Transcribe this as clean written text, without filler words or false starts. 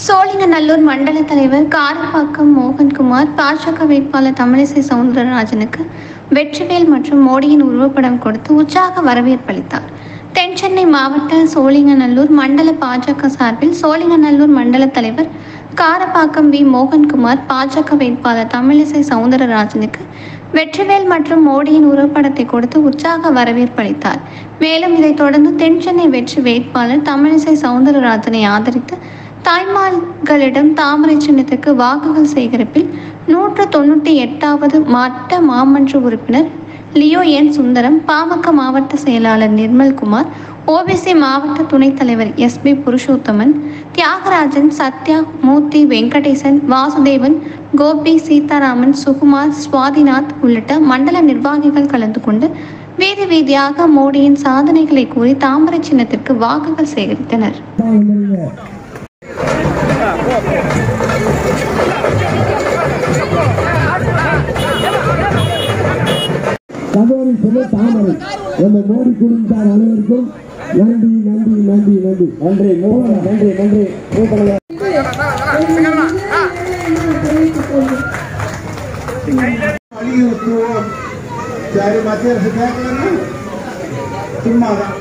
சோழிங்கநல்லூர் மண்டல தலைவர் காரப்பாக்கம் மோகன்குமார் பாஜக வேட்பாளர் தமிழிசை சவுந்தரராஜனுக்கு வெற்றிவேல் மற்றும் மோடியின் உருவப்படம் கொடுத்து உற்சாக வரவேற்பளித்தார். தென்சென்னை மாவட்ட சோழிங்கநல்லூர் மண்டல பாஜக சார்பில் சோழிங்கநல்லூர் மண்டல தலைவர் காரப்பாக்கம் வி. மோகன்குமார் பாஜக வேட்பாளர் தமிழிசை சவுந்தரராஜனுக்கு வெற்றிவேல் மற்றும் மோடியின் உருவப்படத்தை கொடுத்து உற்சாக வரவேற்பளித்தார். மேலும் இதைத் தொடர்ந்து தென்சென்னை வெற்றி வேட்பாளர் தமிழிசை சவுந்தரராஜனை ஆதரித்து தாய்மார்களிடம் தாமரை சின்னத்துக்கு வாக்குகள் சேகரிப்பில் 198வது மட்ட மாமன்ற உறுப்பினர் லியோ என். சுந்தரம், பாமக மாவட்ட செயலாளர் நிர்மல்குமார், ஓபிசி மாவட்ட துணைத் தலைவர் எஸ்.பி. புருஷோத்தமன், தியாகராஜன், சத்யா, மூர்த்தி, வெங்கடேசன், வாசுதேவன், கோபி, சீதாராமன், சுகுமார், சுவாதிநாத் உள்ளிட்ட மண்டல நிர்வாகிகள் கலந்து கொண்டு வீதி வீதியாக மோடியின் சாதனைகளை கூறி தாமரை சின்னத்திற்கு வாக்குகள் சேகரித்தனர். தாமரை நம்ம மோடி குடும்பத்தார் அனைவருக்கும் நன்றி நன்றி நன்றி நன்றி நன்றி நன்றி நன்றி. வலியுறுத்துவோம். சரி, மத்திய அரசு கேட்கலன்னா சும்மாதான்.